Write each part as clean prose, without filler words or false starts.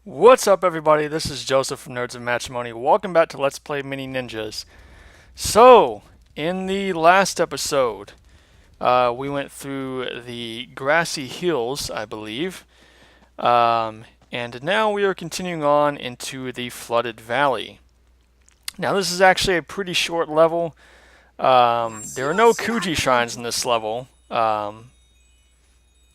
What's up, everybody? This is Joseph from Nerds of Matrimony. Welcome back to Let's Play Mini Ninjas. So, in the last episode, we went through the grassy hills, I believe, and now we are continuing on into the flooded valley. Now, this is actually a pretty short level. There are no Kuji shrines in this level, and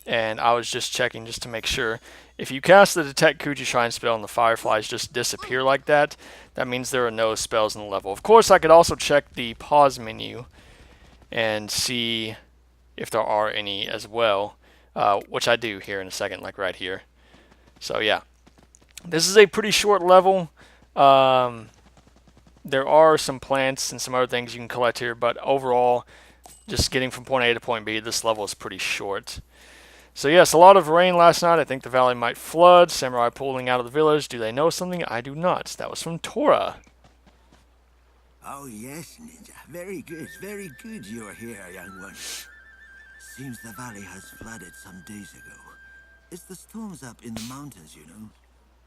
I was just checking just to make sure. If you cast the Detect Kuji Shrine spell and the fireflies just disappear like that, that means there are no spells in the level. Of course, I could also check the pause menu and see if there are any as well, which I do here in a second, like right here. So yeah, this is a pretty short level. There are some plants and some other things you can collect here, but overall, just getting from point A to point B, this level is pretty short. So yes, a lot of rain last night. I think the valley might flood. Samurai pulling out of the village. Do they know something? I do not. That was from Tora. Oh yes, Ninja. Very good you're here, young one. Seems the valley has flooded some days ago. It's the storms up in the mountains, you know.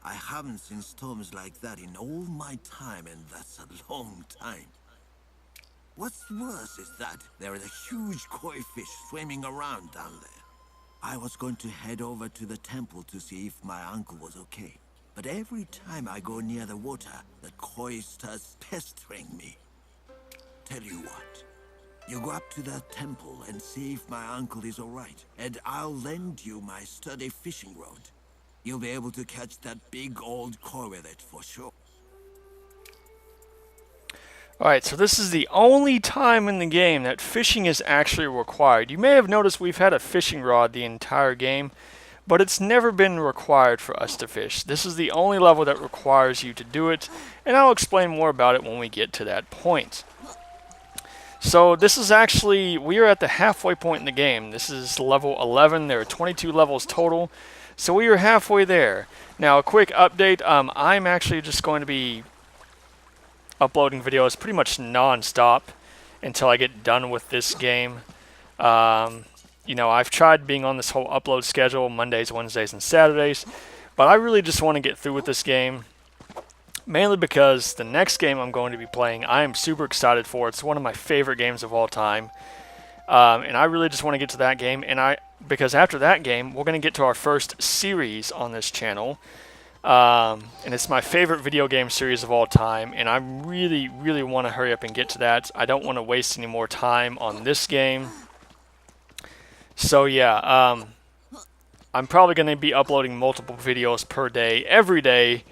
I haven't seen storms like that in all my time, and that's a long time. What's worse is that there is a huge koi fish swimming around down there. I was going to head over to the temple to see if my uncle was okay. But every time I go near the water, the koi starts pestering me. Tell you what, you go up to the temple and see if my uncle is alright, and I'll lend you my sturdy fishing rod. You'll be able to catch that big old koi with it for sure. Alright, so this is the only time in the game that fishing is actually required. You may have noticed we've had a fishing rod the entire game, but it's never been required for us to fish. This is the only level that requires you to do it, and I'll explain more about it when we get to that point. So this is actually, we are at the halfway point in the game. This is level 11. There are 22 levels total, so we are halfway there. Now, a quick update. I'm actually just going to be uploading videos pretty much non-stop until I get done with this game. You know, I've tried being on this whole upload schedule, Mondays, Wednesdays, and Saturdays, but I really just want to get through with this game, mainly because the next game I'm going to be playing, I am super excited for. It's one of my favorite games of all time, and I really just want to get to that game, and because after that game, we're going to get to our first series on this channel. And it's my favorite video game series of all time, and I really want to hurry up and get to that. I don't want to waste any more time on this game. So yeah, I'm probably going to be uploading multiple videos per day, every day,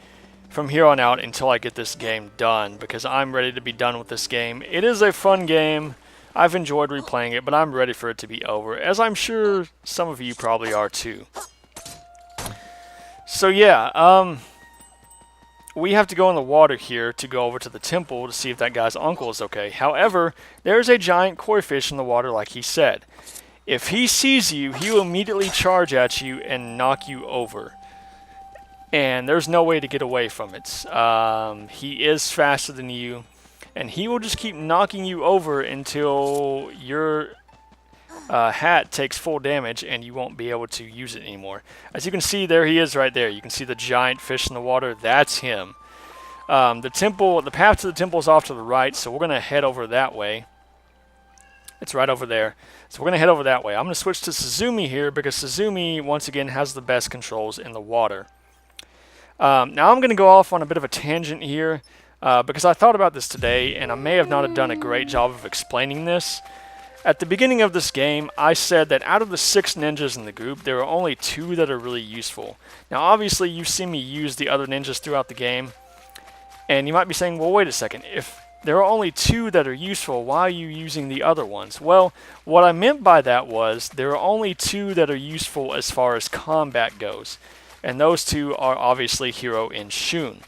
from here on out until I get this game done, because I'm ready to be done with this game. It is a fun game. I've enjoyed replaying it, but I'm ready for it to be over, as I'm sure some of you probably are too. So yeah, we have to go in the water here to go over to the temple to see if that guy's uncle is okay. However, there's a giant koi fish in the water, like he said. If he sees you, he will immediately charge at you and knock you over. And there's no way to get away from it. He is faster than you, and he will just keep knocking you over until your hat takes full damage and you won't be able to use it anymore. As you can see, there he is right there. You can see the giant fish in the water. That's him. The path to the temple is off to the right, so we're going to head over that way. It's right over there. So we're going to head over that way. I'm going to switch to Suzumi here because Suzumi, once again, has the best controls in the water. Now I'm going to go off on a bit of a tangent here because I thought about this today, and I may have not have done a great job of explaining this. At the beginning of this game, I said that out of the 6 ninjas in the group, there are only 2 that are really useful. Now, obviously, you've seen me use the other ninjas throughout the game, and you might be saying, well, wait a second, if there are only 2 that are useful, why are you using the other ones? Well, what I meant by that was there are only 2 that are useful as far as combat goes, and those 2 are obviously Hiro and Shun.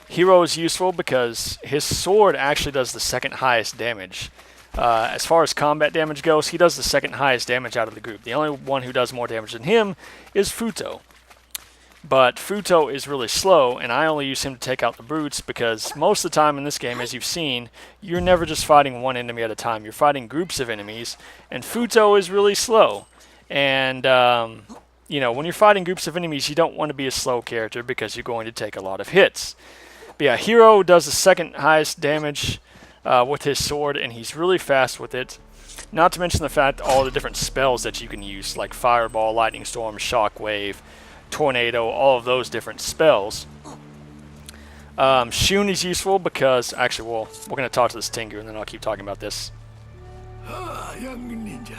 Hiro is useful because his sword actually does the second highest damage. As far as combat damage goes, he does the second highest damage out of the group. The only one who does more damage than him is Futo. But Futo is really slow, and I only use him to take out the brutes because most of the time in this game, as you've seen, you're never just fighting one enemy at a time. You're fighting groups of enemies, and Futo is really slow. And you know, when you're fighting groups of enemies, you don't want to be a slow character because you're going to take a lot of hits. But yeah, Hero does the second highest damage with his sword, and he's really fast with it. Not to mention the fact all the different spells that you can use, like Fireball, Lightning Storm, Shockwave, Tornado, all of those different spells. Shun is useful because, actually, well, we're going to talk to this Tengu, and then I'll keep talking about this. Ah, young ninja.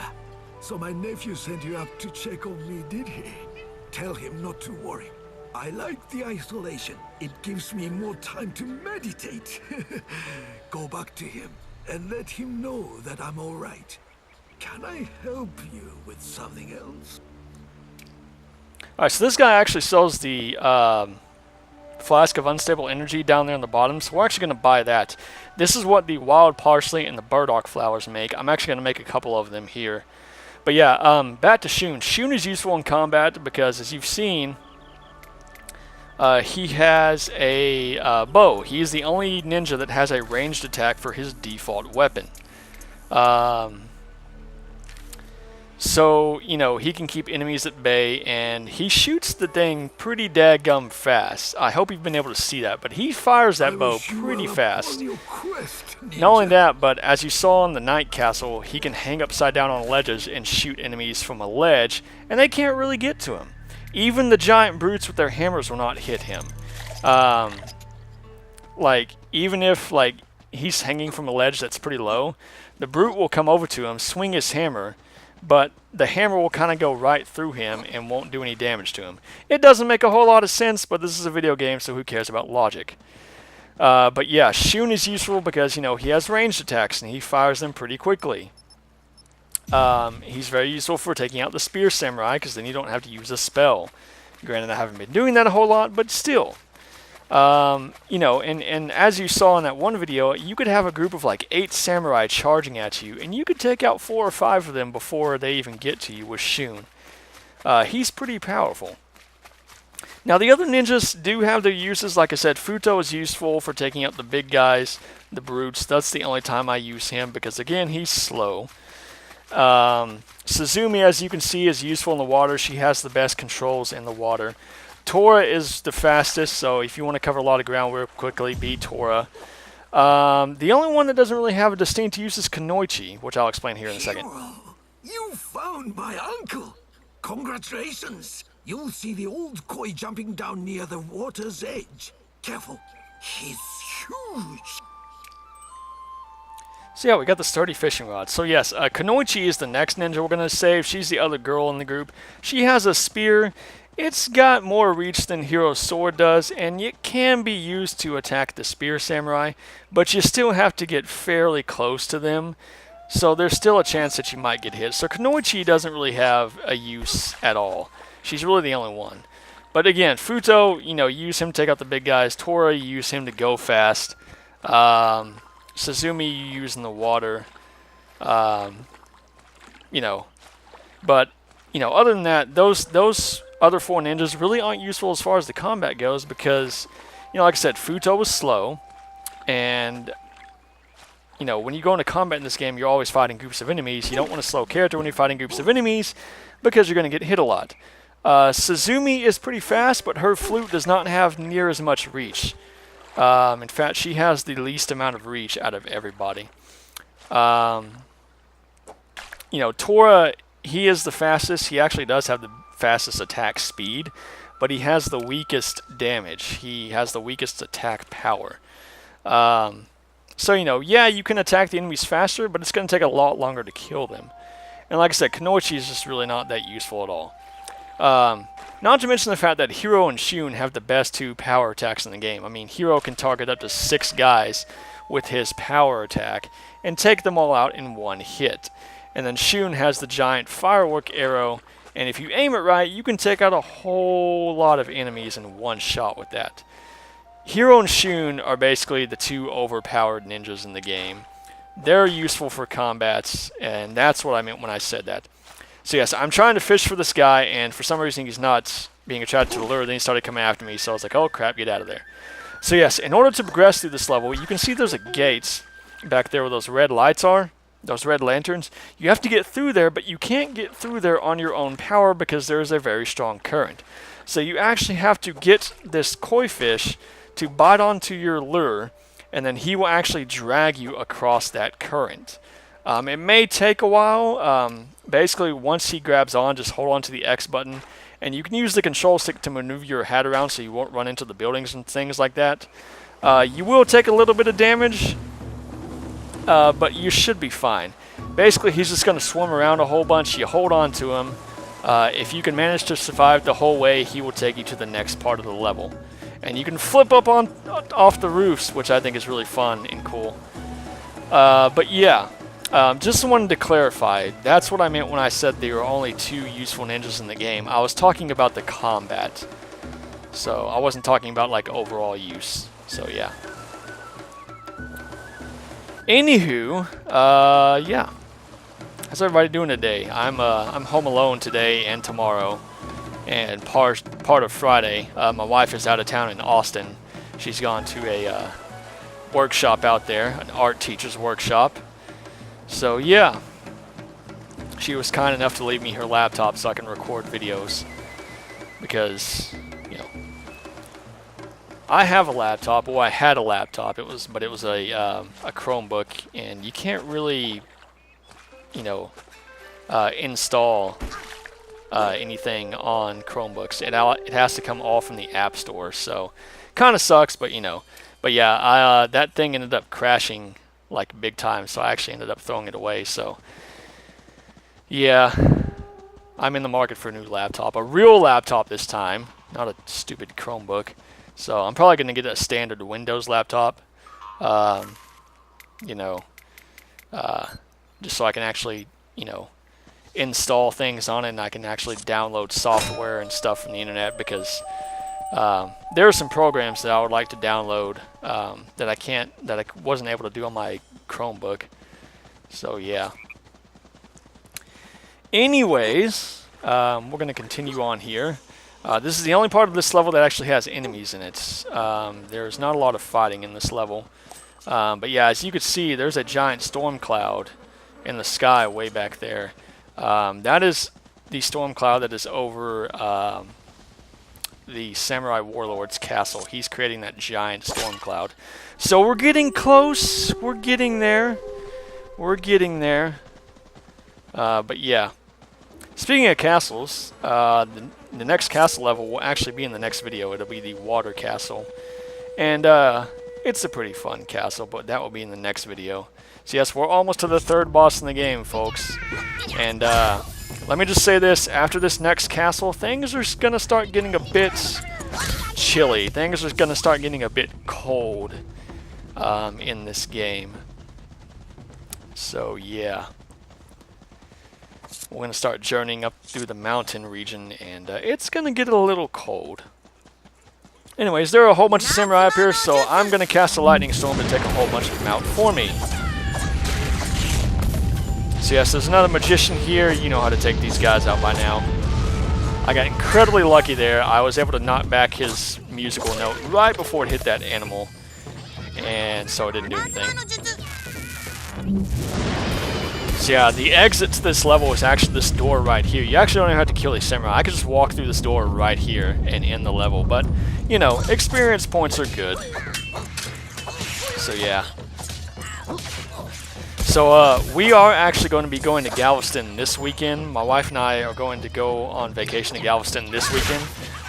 So my nephew sent you up to check on me, did he? Tell him not to worry. I like the isolation. It gives me more time to meditate. Go back to him and let him know that I'm all right. Can I help you with something else? Alright, so this guy actually sells the flask of unstable energy down there on the bottom, so we're actually going to buy that. This is what the wild parsley and the burdock flowers make. I'm actually going to make a couple of them here. But yeah, back to Shun. Shun is useful in combat because, as you've seen, he has a bow. He's the only ninja that has a ranged attack for his default weapon. So, you know, he can keep enemies at bay, and he shoots the thing pretty daggum fast. I hope you've been able to see that, but he fires that bow pretty fast. Not only that, but as you saw in the Night Castle, he can hang upside down on ledges and shoot enemies from a ledge, and they can't really get to him. Even the giant brutes with their hammers will not hit him. Like, even if, like, he's hanging from a ledge that's pretty low, the brute will come over to him, swing his hammer, but the hammer will kind of go right through him and won't do any damage to him. It doesn't make a whole lot of sense, but this is a video game, so who cares about logic? But yeah, Shun is useful because, you know, he has ranged attacks and he fires them pretty quickly. He's very useful for taking out the Spear Samurai because then you don't have to use a spell. Granted, I haven't been doing that a whole lot, but still. You know, and as you saw in that one video, you could have a group of like 8 samurai charging at you, and you could take out 4 or 5 of them before they even get to you with Shun. He's pretty powerful. Now, the other ninjas do have their uses. Like I said, Futo is useful for taking out the big guys, the brutes. That's the only time I use him because, again, he's slow. Suzumi, as you can see, is useful in the water. She has the best controls in the water. Tora is the fastest, so if you want to cover a lot of ground real quickly, be Tora. The only one that doesn't really have a distinct use is Kunoichi, which I'll explain here in a second. Hero, you found my uncle. Congratulations. You'll see the old koi jumping down near the water's edge. Careful, he's huge. So yeah, we got the sturdy fishing rod. So yes, Kunoichi is the next ninja we're going to save. She's the other girl in the group. She has a spear. It's got more reach than Hero's sword does, and it can be used to attack the Spear Samurai, but you still have to get fairly close to them, so there's still a chance that you might get hit. So Kunoichi doesn't really have a use at all. She's really the only one. But again, Futo, you know, use him to take out the big guys. Tora, you use him to go fast. Suzumi, you use in the water. You know, but, you know, other than that, those other 4 ninjas really aren't useful as far as the combat goes because, you know, like I said, Futo was slow, and, you know, when you go into combat in this game, you're always fighting groups of enemies. You don't want a slow character when you're fighting groups of enemies because you're going to get hit a lot. Suzumi is pretty fast, but her flute does not have near as much reach. In fact, she has the least amount of reach out of everybody. You know, Tora, he is the fastest. He actually does have the fastest attack speed, but he has the weakest damage. He has the weakest attack power. So, you know, yeah, you can attack the enemies faster, but it's going to take a lot longer to kill them. And like I said, Kunoichi is just really not that useful at all. Not to mention the fact that Hero and Shun have the best 2 power attacks in the game. I mean, Hero can target up to 6 guys with his power attack and take them all out in one hit. And then Shun has the giant firework arrow, and if you aim it right, you can take out a whole lot of enemies in one shot with that. Hero and Shun are basically the 2 overpowered ninjas in the game. They're useful for combats, and that's what I meant when I said that. So yes, I'm trying to fish for this guy, and for some reason he's not being attracted to the lure. Then he started coming after me, so I was like, oh crap, get out of there. So yes, in order to progress through this level, you can see there's a gate back there where those red lights are. those red lanterns, you have to get through there, but you can't get through there on your own power because there is a very strong current. So you actually have to get this koi fish to bite onto your lure, and then he will actually drag you across that current. It may take a while. Basically, once he grabs on, just hold on to the X button, and you can use the control stick to maneuver your hat around so you won't run into the buildings and things like that. You will take a little bit of damage, but you should be fine. Basically, he's just going to swim around a whole bunch. You hold on to him. If you can manage to survive the whole way, he will take you to the next part of the level. And you can flip up off the roofs, which I think is really fun and cool. But yeah, just wanted to clarify. That's what I meant when I said there were only 2 useful ninjas in the game. I was talking about the combat. So I wasn't talking about like overall use. So yeah. Anywho, yeah. How's everybody doing today? I'm home alone today and tomorrow, and part of Friday. My wife is out of town in Austin. She's gone to a workshop out there, an art teacher's workshop. So yeah, she was kind enough to leave me her laptop so I can record videos, because you know, I have a laptop. Well, I had a laptop. It was a Chromebook, and you can't really, you know, install anything on Chromebooks. It has to come all from the App Store. So, kind of sucks, but you know. But yeah, that thing ended up crashing like big time. So I actually ended up throwing it away. So yeah, I'm in the market for a new laptop, a real laptop this time, not a stupid Chromebook. So I'm probably going to get a standard Windows laptop, you know, just so I can actually, you know, install things on it, and I can actually download software and stuff from the internet, because there are some programs that I would like to download that I wasn't able to do on my Chromebook. So yeah. Anyways, we're going to continue on here. This is the only part of this level that actually has enemies in it. There's not a lot of fighting in this level. But yeah, as you can see, there's a giant storm cloud in the sky way back there. That is the storm cloud that is over the Samurai Warlord's castle. He's creating that giant storm cloud. So we're getting close. We're getting there. We're getting there. But yeah. Speaking of castles, the next castle level will actually be in the next video. It'll be the water castle. And it's a pretty fun castle, but that will be in the next video. So yes, we're almost to the 3rd boss in the game, folks. And let me just say this, after this next castle, things are going to start getting a bit chilly. Things are going to start getting a bit cold in this game. So yeah. We're going to start journeying up through the mountain region, and it's going to get a little cold. Anyways, there are a whole bunch of samurai up here, so I'm going to cast a lightning storm to take a whole bunch of them out for me. So yes, there's another magician here. You know how to take these guys out by now. I got incredibly lucky there. I was able to knock back his musical note right before it hit that animal, and so it didn't do anything. So yeah, the exit to this level is actually this door right here. You actually don't even have to kill these samurai. I could just walk through this door right here and end the level. But, you know, experience points are good. So yeah. So we are actually going to be going to Galveston this weekend. My wife and I are going to go on vacation to Galveston this weekend.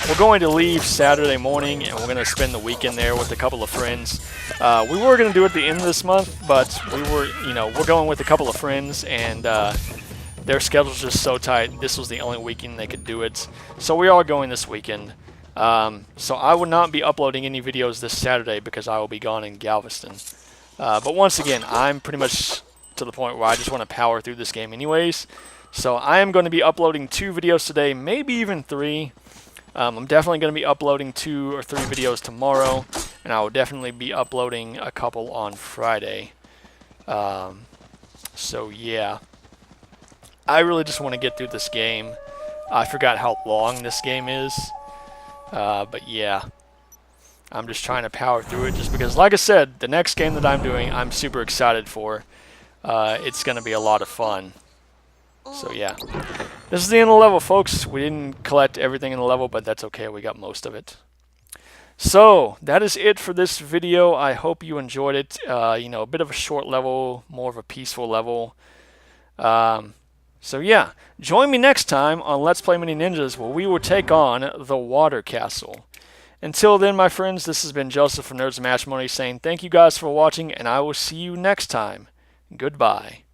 We're going to leave Saturday morning, and we're going to spend the weekend there with a couple of friends. We were going to do it at the end of this month, but we're going with a couple of friends, and their schedule's just so tight. This was the only weekend they could do it. So we are going this weekend. So I will not be uploading any videos this Saturday because I will be gone in Galveston. But once again, I'm pretty much to the point where I just want to power through this game anyways. So I am going to be uploading 2 videos today, maybe even 3. I'm definitely going to be uploading 2 or 3 videos tomorrow, and I will definitely be uploading a couple on Friday. So yeah, I really just want to get through this game. I forgot how long this game is, but yeah, I'm just trying to power through it just because, like I said, the next game that I'm doing, I'm super excited for. it's going to be a lot of fun. So yeah, this is the end of the level, folks. We didn't collect everything in the level, but that's okay. We got most of it. So that is it for this video. I hope you enjoyed it. You know, a bit of a short level, more of a peaceful level. So yeah, join me next time on Let's Play Mini Ninjas, where we will take on the Water Castle. Until then, my friends, this has been Joseph from Nerds and Matrimony saying thank you guys for watching, and I will see you next time. Goodbye.